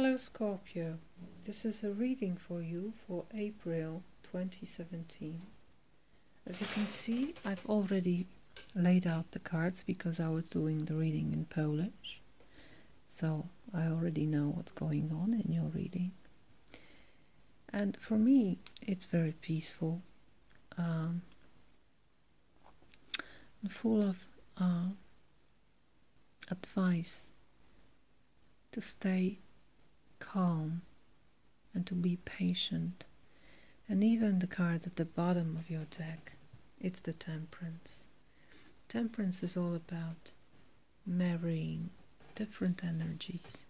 Hello Scorpio, this is a reading for you for April 2017. As you can see, I've already laid out the cards because I was doing the reading in Polish. So I already know what's going on in your reading. And for me, it's very peaceful and full of advice to stay calm and to be patient. And even the card at the bottom of your deck, it's the Temperance. Temperance is all about marrying different energies,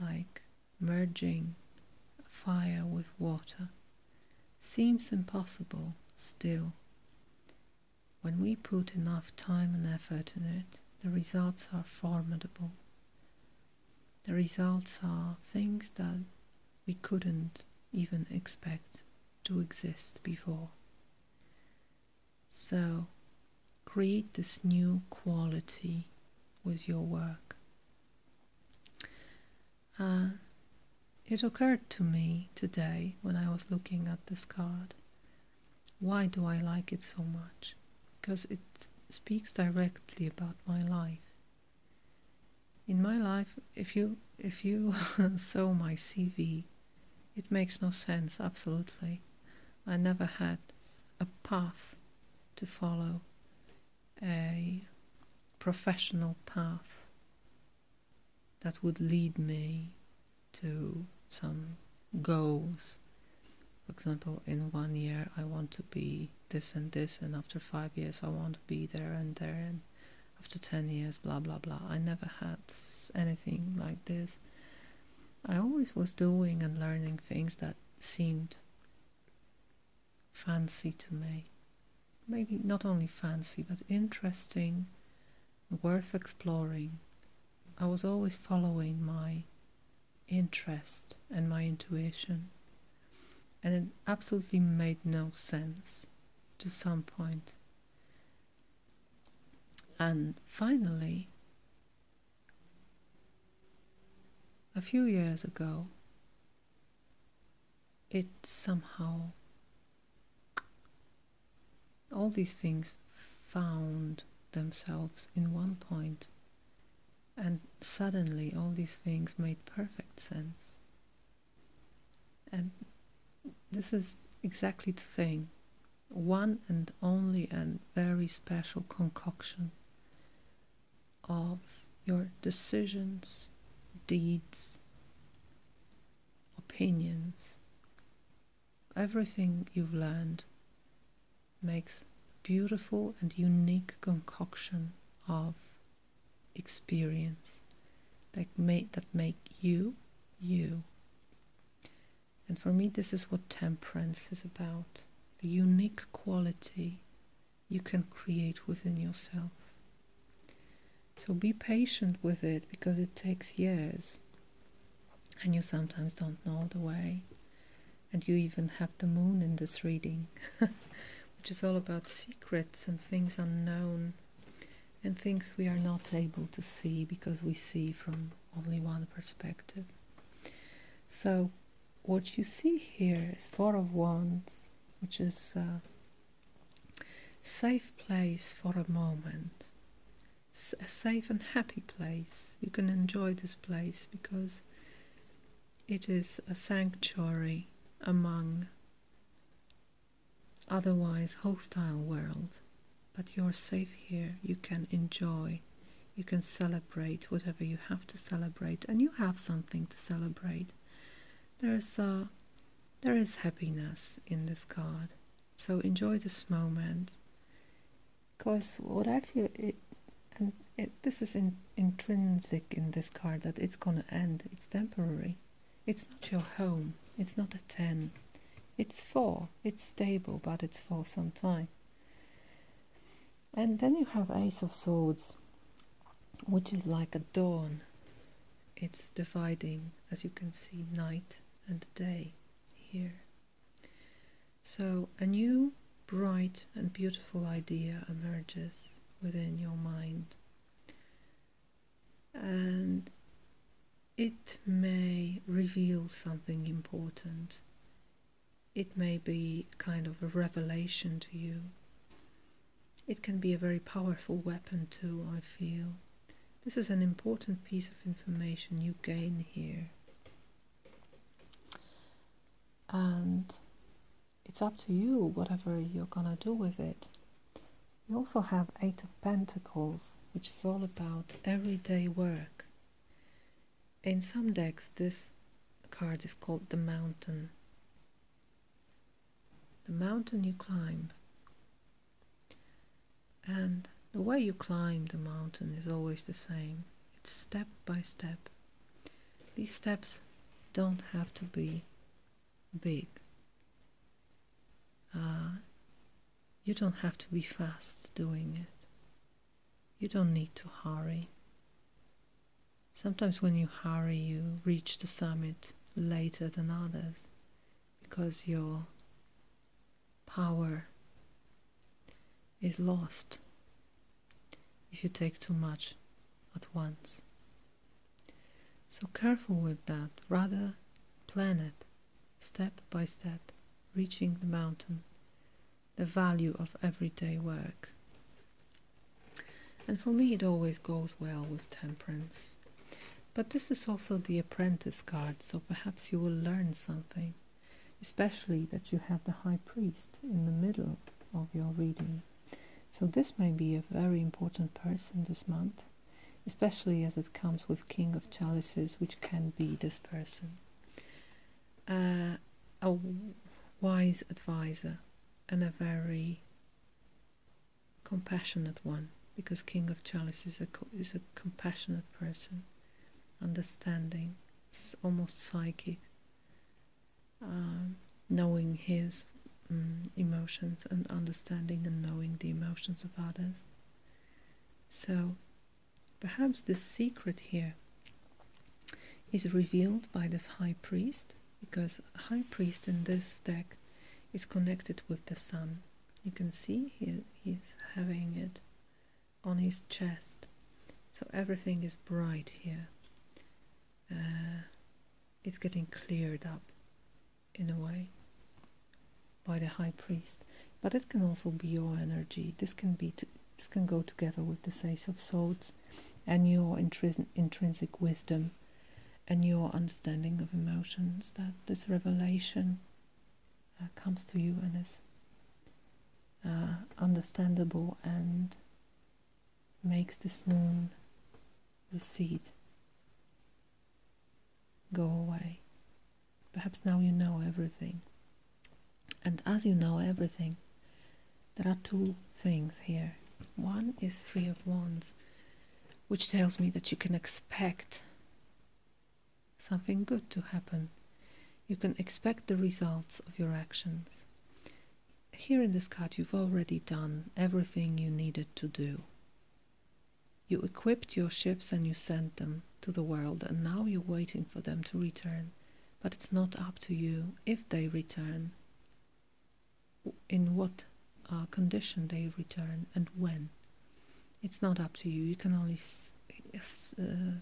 like merging fire with water. Seems impossible still. When we put enough time and effort in it, the results are formidable. The results are things that we couldn't even expect to exist before. So, create this new quality with your work. It occurred to me today when I was looking at this card, why do I like it so much? Because it speaks directly about my life. In my life, if you saw my CV, it makes no sense, absolutely. I never had a path to follow, a professional path that would lead me to some goals. For example, in 1 year I want to be this and this, and after 5 years I want to be there and there, and after 10 years, blah blah blah. I never had anything like this. I always was doing and learning things that seemed fancy to me. Maybe not only fancy, but interesting, worth exploring. I was always following my interest and my intuition, and it absolutely made no sense to some point. And finally, a few years ago, it somehow, all these things found themselves in one point, and suddenly all these things made perfect sense. And this is exactly the thing, one and only and very special concoction of your decisions, deeds, opinions. Everything you've learned makes beautiful and unique concoction of experience that make you, you. And for me, this is what temperance is about, the unique quality you can create within yourself. So be patient with it, because it takes years, and you sometimes don't know the way. And you even have the moon in this reading, which is all about secrets and things unknown, and things we are not able to see because we see from only one perspective. So what you see here is Four of Wands, which is a safe place for a moment. A safe and happy place. You can enjoy this place because it is a sanctuary among otherwise hostile world, but you're safe here. You can enjoy, you can celebrate whatever you have to celebrate, and you have something to celebrate. There is happiness in this card, so enjoy this moment, because what I feel this is intrinsic in this card, that it's gonna end. It's temporary. It's not your home. It's not a 10. It's 4. It's stable, but it's for some time. And then you have Ace of Swords, which is like a dawn. It's dividing, as you can see, night and day here. So a new, bright and beautiful idea emerges within your mind, and it may reveal something important. It may be kind of a revelation to you. It can be a very powerful weapon too, I feel. This is an important piece of information you gain here. And it's up to you, whatever you're gonna do with it. You also have 8 of Pentacles, which is all about everyday work. In some decks, this card is called the Mountain. The mountain you climb. And the way you climb the mountain is always the same. It's step by step. These steps don't have to be big. You don't have to be fast doing it. You don't need to hurry. Sometimes when you hurry, you reach the summit later than others because your power is lost if you take too much at once. So careful with that. Rather plan it step by step, reaching the mountain, the value of everyday work. And for me it always goes well with Temperance. But this is also the Apprentice card, so perhaps you will learn something, especially that you have the High Priest in the middle of your reading. So this may be a very important person this month, especially as it comes with King of Chalices, which can be this person. A wise advisor and a very compassionate one, because King of Chalices is a compassionate person, understanding, almost psychic, knowing his emotions and understanding and knowing the emotions of others. So perhaps this secret here is revealed by this High Priest, because High Priest in this deck is connected with the sun. You can see he's having it on his chest, so everything is bright here. It's getting cleared up in a way by the High Priest, but it can also be your energy. This can go together with the Ace of Swords and your intrinsic wisdom and your understanding of emotions, that this revelation comes to you and is understandable and makes this moon recede, go away. Perhaps now you know everything. And as you know everything, there are 2 things here. One is 3 of Wands, which tells me that you can expect something good to happen. You can expect the results of your actions. Here in this card, you've already done everything you needed to do. You equipped your ships and you sent them to the world, and now you're waiting for them to return. But it's not up to you if they return, in what condition they return, and when. It's not up to you. You can only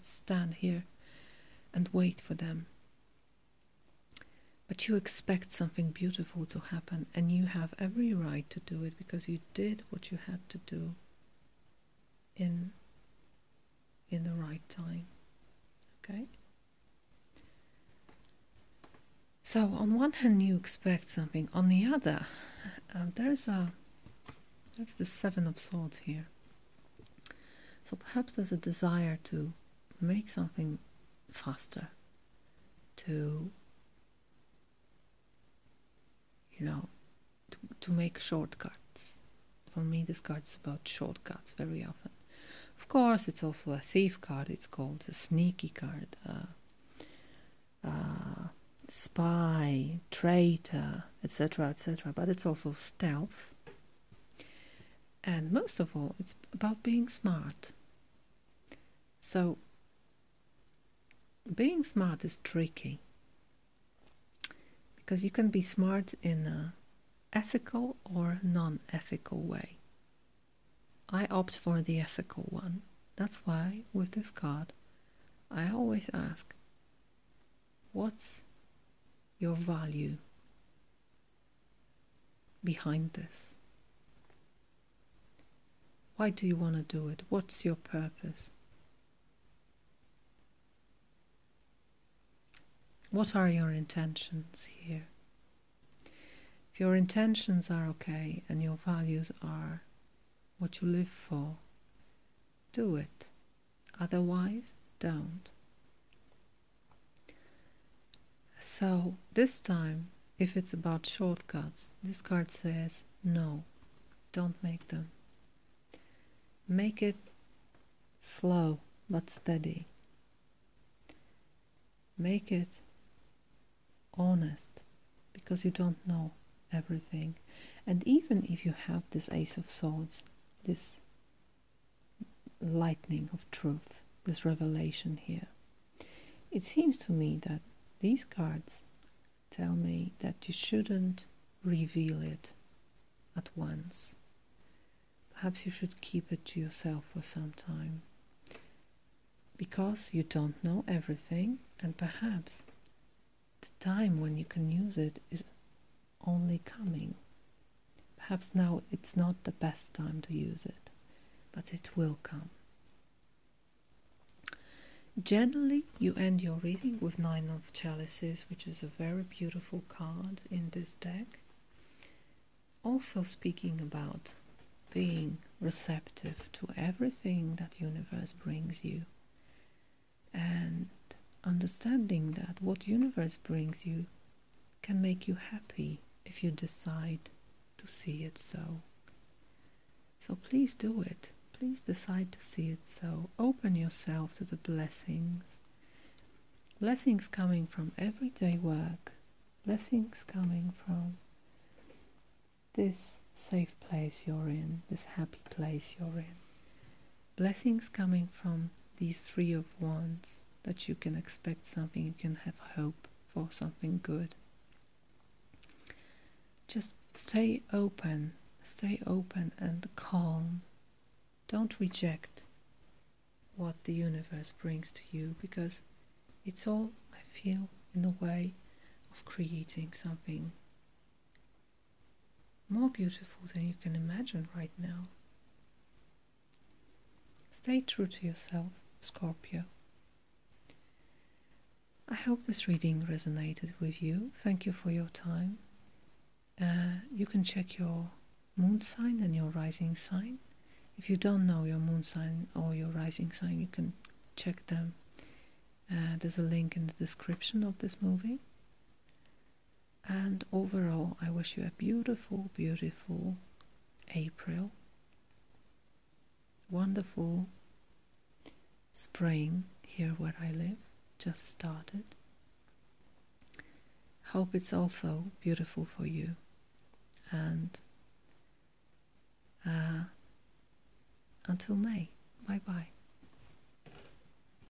stand here and wait for them. But you expect something beautiful to happen, and you have every right to do it because you did what you had to do in the right time. Okay? So on one hand you expect something, on the other there's the 7 of Swords here. So perhaps there's a desire to make something faster, to to make shortcuts. For me this card is about shortcuts very often. Of course it's also a thief card. It's called a sneaky card, spy, traitor, etc., etc. But it's also stealth, and most of all it's about being smart. So being smart is tricky, because you can be smart in an ethical or non-ethical way. I opt for the ethical one. That's why with this card I always ask, What's your value behind this? Why do you want to do it? What's your purpose? What are your intentions here? If your intentions are okay and your values are what you live for, do it. Otherwise, don't. So this time, if it's about shortcuts, this card says no, don't make them. Make it slow but steady. Make it honest, because you don't know everything. And even if you have this Ace of Swords, this lightning of truth, this revelation here, it seems to me that these cards tell me that you shouldn't reveal it at once. Perhaps you should keep it to yourself for some time, because you don't know everything, and perhaps the time when you can use it is only coming. Perhaps now it's not the best time to use it, but it will come. Generally, you end your reading with 9 of Chalices, which is a very beautiful card in this deck. Also speaking about being receptive to everything that universe brings you, and understanding that what universe brings you can make you happy if you decide to see it so. So please do it. Please decide to see it so. Open yourself to the blessings. Blessings coming from everyday work. Blessings coming from this safe place you're in, this happy place you're in. Blessings coming from these 3 of Wands, that you can expect something, you can have hope for something good. Just stay open and calm. Don't reject what the universe brings to you, because it's all, I feel, in the way of creating something more beautiful than you can imagine right now. Stay true to yourself, Scorpio. I hope this reading resonated with you. Thank you for your time. You can check your moon sign and your rising sign. If you don't know your moon sign or your rising sign, you can check them. There's a link in the description of this movie. And overall, I wish you a beautiful, beautiful April. Wonderful spring here where I live. Just started. Hope it's also beautiful for you. And until May, bye bye.